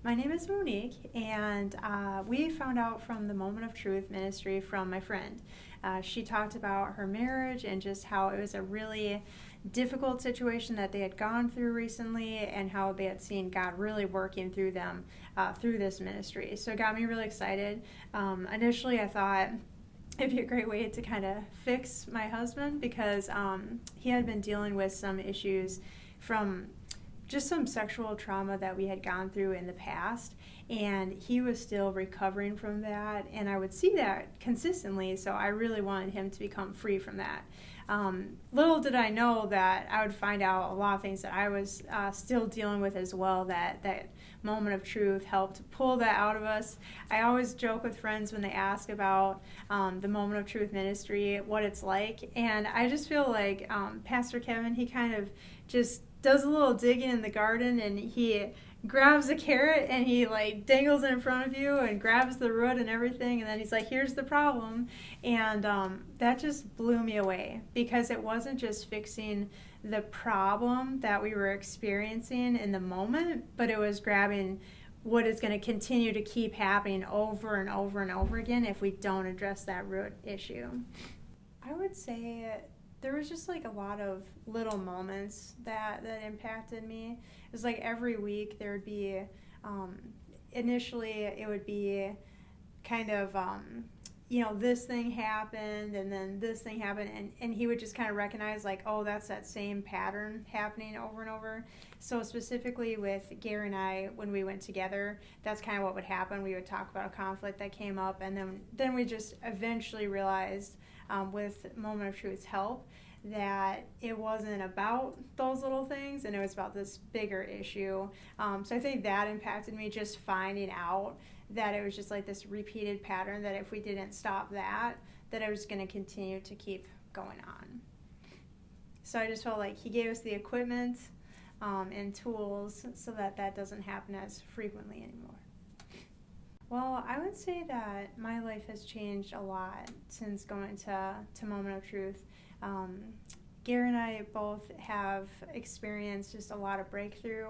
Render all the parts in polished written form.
My name is Monique, and we found out from the Moment of Truth ministry from my friend. She talked about her marriage and just how it was a really difficult situation that they had gone through recently, and how they had seen God really working through them through this ministry. So it got me really excited. Initially, I thought it'd be a great way to kind of fix my husband because he had been dealing with some issues from just some sexual trauma that we had gone through in the past, and he was still recovering from that, and I would see that consistently, so I really wanted him to become free from that. Little did I know that I would find out a lot of things that I was still dealing with as well, that Moment of Truth helped pull that out of us. I always joke with friends when they ask about the Moment of Truth ministry, what it's like, and I just feel like Pastor Kevin, he kind of just does a little digging in the garden, and he grabs a carrot and he like dangles it in front of you and grabs the root and everything, and then he's like, here's the problem. And that just blew me away, because it wasn't just fixing the problem that we were experiencing in the moment, but it was grabbing what is going to continue to keep happening over and over and over again if we don't address that root issue. I would say there was just like a lot of little moments that impacted me. It was like every week there would be, initially it would be kind of, this thing happened and then this thing happened, and he would just kind of recognize like, oh, that's that same pattern happening over and over. So specifically with Gary and I, when we went together, that's kind of what would happen. We would talk about a conflict that came up, and then we just eventually realized with Moment of Truth's help that it wasn't about those little things, and it was about this bigger issue. So I think that impacted me, just finding out that it was just like this repeated pattern, that if we didn't stop that it was going to continue to keep going on. So I just felt like he gave us the equipment and tools so that doesn't happen as frequently anymore. Well, I would say that my life has changed a lot since going to Moment of Truth. Gary and I both have experienced just a lot of breakthrough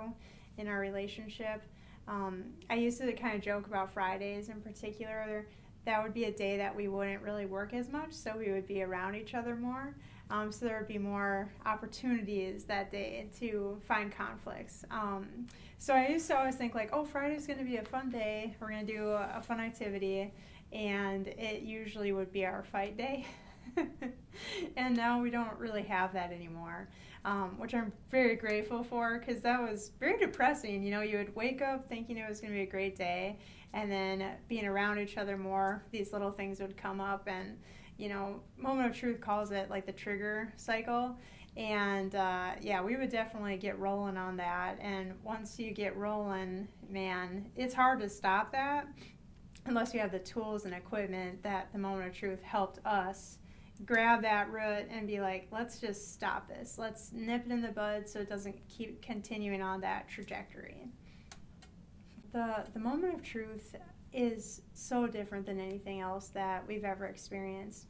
in our relationship. I used to kind of joke about Fridays in particular. That would be a day that we wouldn't really work as much, so we would be around each other more. So there would be more opportunities that day to find conflicts. So I used to always think like, oh, Friday's going to be a fun day. We're going to do a fun activity. And it usually would be our fight day. And now we don't really have that anymore, which I'm very grateful for, because that was very depressing. You would wake up thinking it was going to be a great day, and then being around each other more, these little things would come up, and Moment of Truth calls it like the trigger cycle. And we would definitely get rolling on that. And once you get rolling, man, it's hard to stop that unless you have the tools and equipment that the Moment of Truth helped us grab that root and be like, let's just stop this. Let's nip it in the bud so it doesn't keep continuing on that trajectory. The Moment of Truth is so different than anything else that we've ever experienced.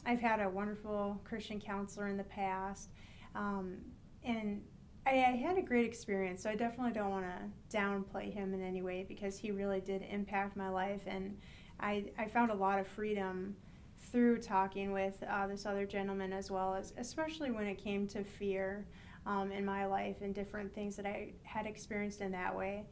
I've had a wonderful Christian counselor in the past, and I had a great experience, so I definitely don't want to downplay him in any way, because he really did impact my life, and I found a lot of freedom through talking with this other gentleman, as well as especially when it came to fear in my life and different things that I had experienced in that way.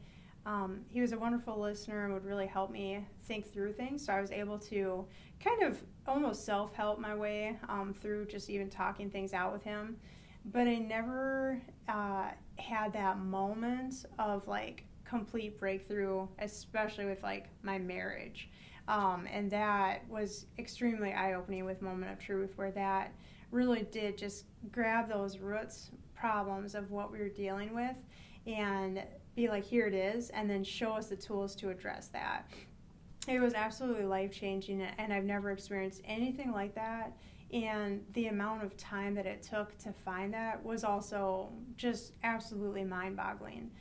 He was a wonderful listener and would really help me think through things, so I was able to kind of almost self-help my way through just even talking things out with him. But I never had that moment of like complete breakthrough, especially with like my marriage. And that was extremely eye-opening with Moment of Truth, where that really did just grab those roots problems of what we were dealing with and be like, here it is, and then show us the tools to address that. It was absolutely life-changing, and I've never experienced anything like that. And the amount of time that it took to find that was also just absolutely mind-boggling.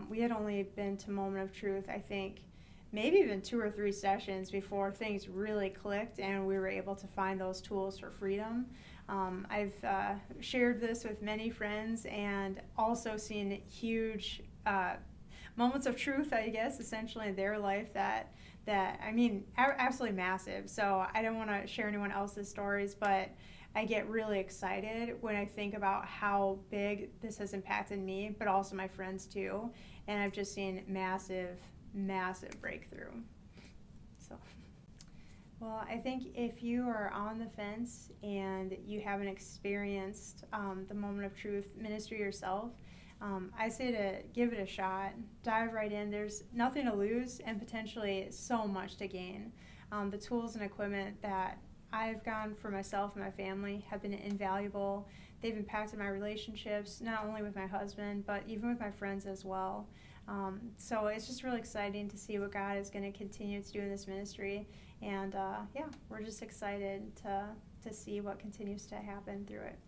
We had only been to Moment of Truth, I think, maybe even 2 or 3 sessions before things really clicked and we were able to find those tools for freedom. I've shared this with many friends and also seen huge moments of truth, I guess, essentially in their life that I mean, absolutely massive. So I don't want to share anyone else's stories, but I get really excited when I think about how big this has impacted me, but also my friends too. And I've just seen massive, massive breakthrough. So, well, I think if you are on the fence and you haven't experienced the Moment of Truth ministry yourself, I say to give it a shot, dive right in. There's nothing to lose and potentially so much to gain. The tools and equipment that I've gotten for myself and my family have been invaluable. They've impacted my relationships, not only with my husband, but even with my friends as well. So it's just really exciting to see what God is going to continue to do in this ministry. And yeah, we're just excited to see what continues to happen through it.